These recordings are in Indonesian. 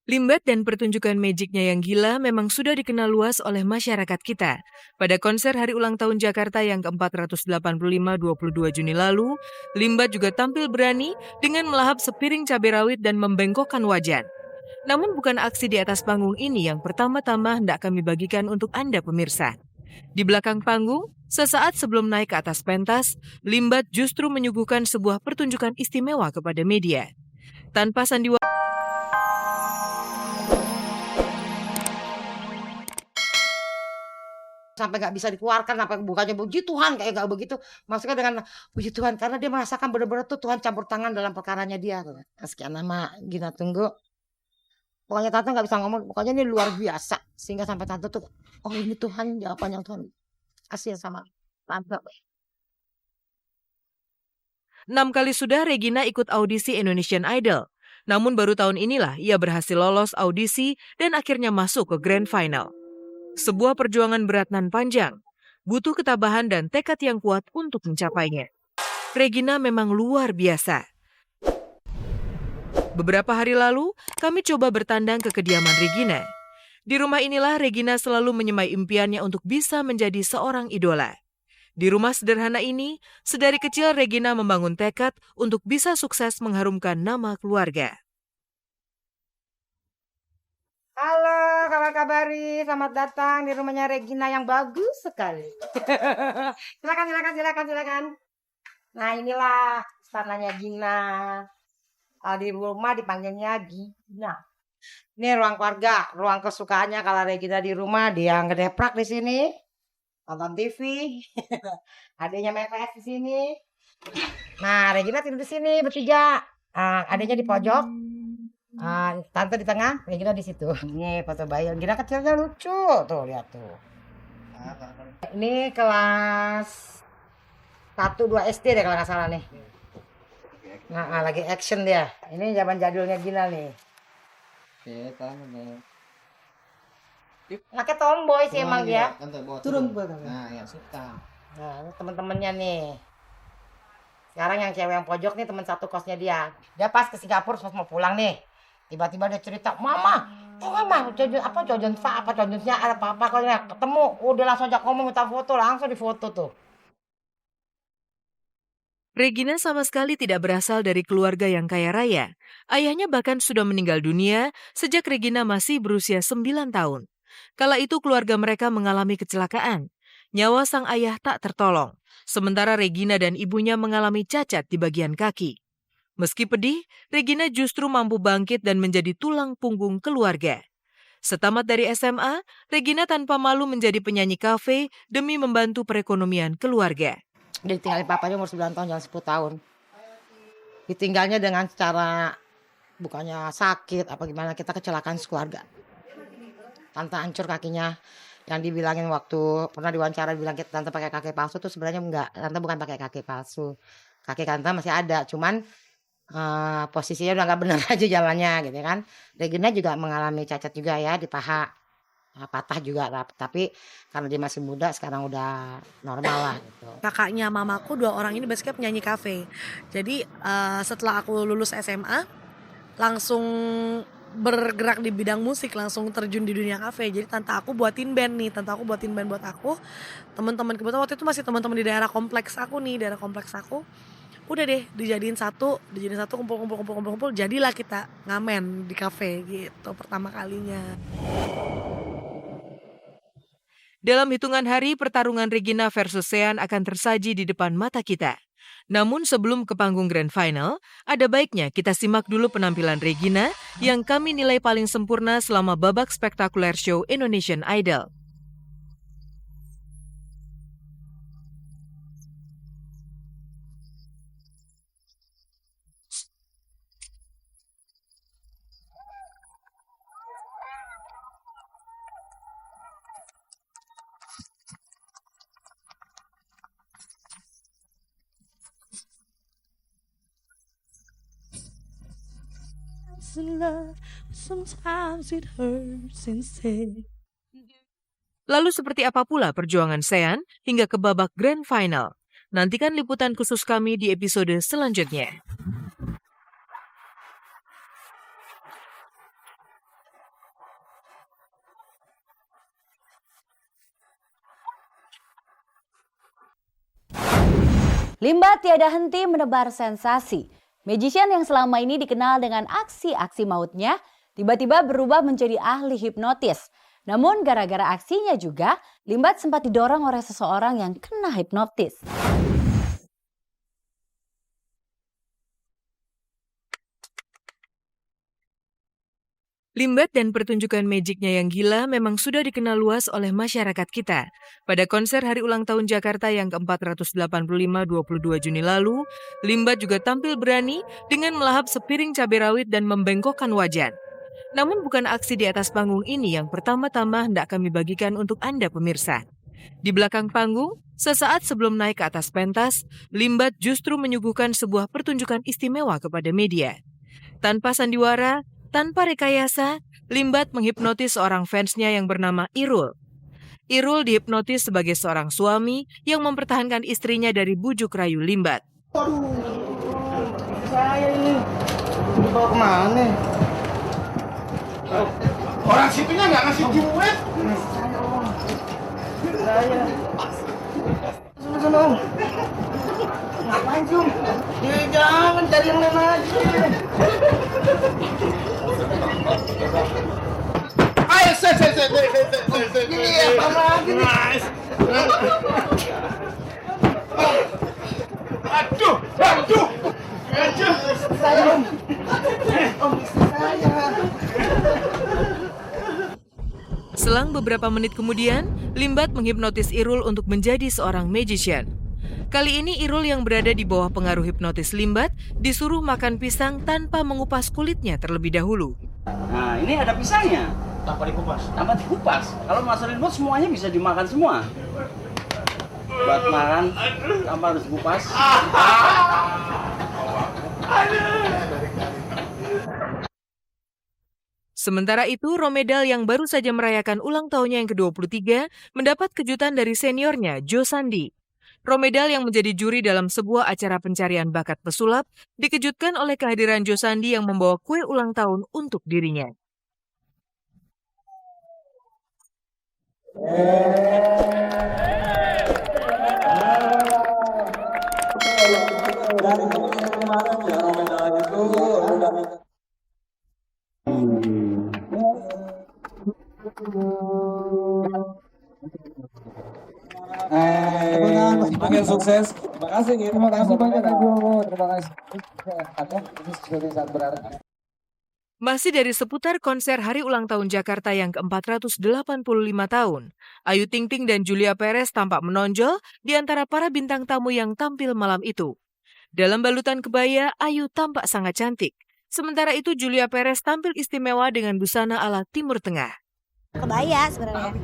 Limbat dan pertunjukan magicnya yang gila memang sudah dikenal luas oleh masyarakat kita. Pada konser Hari Ulang Tahun Jakarta yang ke-485 22 Juni lalu, Limbat juga tampil berani dengan melahap sepiring cabai rawit dan membengkokkan wajan. Namun bukan aksi di atas panggung ini yang pertama-tama hendak kami bagikan untuk Anda pemirsa. Di belakang panggung, sesaat sebelum naik ke atas pentas, Limbat justru menyuguhkan sebuah pertunjukan istimewa kepada media. Tanpa sandiwara sampai nggak bisa dikeluarkan, sampai bukannya puji Tuhan kayak nggak begitu, maksudnya dengan puji Tuhan karena dia merasakan benar-benar tuh Tuhan campur tangan dalam perkaranya dia. Sekian nama Gina Tunggu, pokoknya tante nggak bisa ngomong, pokoknya ini luar biasa sehingga sampai tante tuh oh ini Tuhan, jawaban yang Tuhan kasih sama tante. 6 kali sudah Regina ikut audisi Indonesian Idol. Namun baru tahun inilah ia berhasil lolos audisi dan akhirnya masuk ke Grand Final. Sebuah perjuangan berat nan panjang, butuh ketabahan dan tekad yang kuat untuk mencapainya. Regina memang luar biasa. Beberapa hari lalu, kami coba bertandang ke kediaman Regina. Di rumah inilah Regina selalu menyemai impiannya untuk bisa menjadi seorang idola. Di rumah sederhana ini, sedari kecil Regina membangun tekad untuk bisa sukses mengharumkan nama keluarga. Halo kabar-kabari, selamat datang di rumahnya Regina yang bagus sekali. Silakan. Nah inilah istananya Gina. Kalau di rumah dipanggilnya Gina. Ini ruang keluarga, ruang kesukaannya kalau Regina di rumah dia ngedeprak di sini, nonton TV. Adanya main PS di sini. Nah Regina tidur di sini bertiga. Adanya di pojok. Tante di tengah, Regina di situ. Ini foto bayi. Regina kecilnya lucu, tuh lihat tuh. Ini kelas 1-2 SD deh kalau nggak salah nih. Nah, lagi action dia. Ini zaman jadulnya Gina nih. Anaknya tomboy sih emang dia. Turun banget. Nah, yang suka. Nah, ini teman-temannya nih. Sekarang yang cewek yang pojok nih teman satu kosnya dia. Dia pas ke Singapura pas mau pulang nih. Tiba-tiba dia cerita, Mama, Jojonnya ada apa-apa kalau ketemu, udah langsung ajak ngomong minta foto, langsung difoto tuh. Regina sama sekali tidak berasal dari keluarga yang kaya raya. Ayahnya bahkan sudah meninggal dunia sejak Regina masih berusia 9 tahun. Kala itu keluarga mereka mengalami kecelakaan. Nyawa sang ayah tak tertolong, sementara Regina dan ibunya mengalami cacat di bagian kaki. Meski pedih, Regina justru mampu bangkit dan menjadi tulang punggung keluarga. Setamat dari SMA, Regina tanpa malu menjadi penyanyi kafe demi membantu perekonomian keluarga. Dia ditinggalin papanya umur 9 tahun, jangan 10 tahun. Ditinggalnya dengan cara, bukannya sakit, apa gimana, kita kecelakaan sekeluarga. Tante hancur kakinya. Yang dibilangin waktu, pernah diwawancara bilang tante pakai kaki palsu tuh sebenarnya enggak. Tante bukan pakai kaki palsu. Kaki tante masih ada, cuman posisinya udah nggak benar aja jalannya gitu kan. Regina juga mengalami cacat juga ya di paha, patah juga, tapi karena dia masih muda sekarang udah normal lah gitu. Kakaknya mamaku 2 orang ini basicnya penyanyi kafe. Jadi setelah aku lulus SMA langsung bergerak di bidang musik, langsung terjun di dunia kafe. Jadi tante aku buatin band buat aku. Teman-teman kebetulan waktu itu masih teman-teman di daerah kompleks aku. Udah deh dijadiin satu kumpul, jadilah kita ngamen di kafe gitu pertama kalinya. Dalam hitungan hari, pertarungan Regina versus Sean akan tersaji di depan mata kita. Namun sebelum ke panggung Grand Final, ada baiknya kita simak dulu penampilan Regina yang kami nilai paling sempurna selama babak spektakuler show Indonesian Idol. Lalu seperti apa pula perjuangan Sean hingga ke babak Grand Final? Nantikan liputan khusus kami di episode selanjutnya. Limbat tiada henti menebar sensasi. Magician yang selama ini dikenal dengan aksi-aksi mautnya, tiba-tiba berubah menjadi ahli hipnotis. Namun gara-gara aksinya juga, Limbat sempat didorong oleh seseorang yang kena hipnotis. Limbat dan pertunjukan magicnya yang gila memang sudah dikenal luas oleh masyarakat kita. Pada konser Hari Ulang Tahun Jakarta yang ke-485 22 Juni lalu, Limbat juga tampil berani dengan melahap sepiring cabai rawit dan membengkokkan wajan. Namun bukan aksi di atas panggung ini yang pertama-tama hendak kami bagikan untuk Anda pemirsa. Di belakang panggung, sesaat sebelum naik ke atas pentas, Limbat justru menyuguhkan sebuah pertunjukan istimewa kepada media. Tanpa sandiwara, tanpa rekayasa, Limbat menghipnotis seorang fansnya yang bernama Irul. Irul dihipnotis sebagai seorang suami yang mempertahankan istrinya dari bujuk rayu Limbat. Aduh, saya ini dibawa kemana? Orang situnya nggak ngasih duit. Saya. Sana. Ngapain Jum? Ya jangan cari yang lain aja. Ayo, saya. Ini apa lagi nih? Aduh. Saya Om, istri saya. Selang beberapa menit kemudian, Limbat menghipnotis Irul untuk menjadi seorang magician. Kali ini Irul yang berada di bawah pengaruh hipnotis Limbat disuruh makan pisang tanpa mengupas kulitnya terlebih dahulu. Nah, ini ada pisangnya. Tanpa dikupas. Tanpa dikupas. Kalau masalah remote semuanya bisa dimakan semua. Buat makan tanpa harus dikupas. Sementara itu, Romedal yang baru saja merayakan ulang tahunnya yang ke-23 mendapat kejutan dari seniornya, Joe Sandi. Romedal yang menjadi juri dalam sebuah acara pencarian bakat pesulap dikejutkan oleh kehadiran Joe Sandi yang membawa kue ulang tahun untuk dirinya. Makin sukses. Terima kasih banyak Ibu. Terima kasih. Ini sesuatu yang berarti. Masih dari seputar konser Hari Ulang Tahun Jakarta yang ke-485 tahun, Ayu Ting Ting dan Julia Perez tampak menonjol di antara para bintang tamu yang tampil malam itu. Dalam balutan kebaya, Ayu tampak sangat cantik. Sementara itu Julia Perez tampil istimewa dengan busana ala Timur Tengah. Kebaya sebenarnya.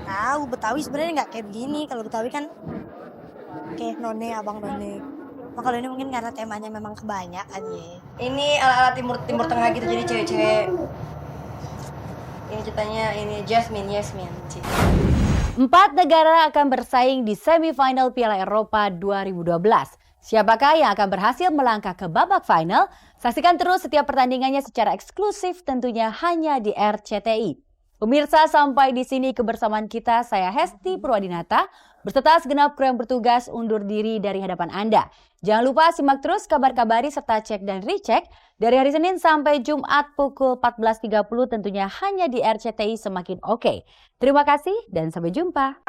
Tahu Betawi sebenarnya nggak kayak begini. Kalau Betawi kan kayak none, abang none. Nah, kalau ini mungkin karena temanya memang kebanyakan ya. Ini ala-ala timur tengah gitu, jadi cewek-cewek. Ini ceritanya ini Jasmine. 4 negara akan bersaing di semifinal Piala Eropa 2012. Siapakah yang akan berhasil melangkah ke babak final? Saksikan terus setiap pertandingannya secara eksklusif tentunya hanya di RCTI. Pemirsa, sampai di sini kebersamaan kita. Saya Hesti Purwadinata beserta segenap kru yang bertugas undur diri dari hadapan Anda. Jangan lupa simak terus kabar-kabari serta cek dan recheck dari hari Senin sampai Jumat pukul 14.30 tentunya hanya di RCTI Semakin Oke. Terima kasih dan sampai jumpa.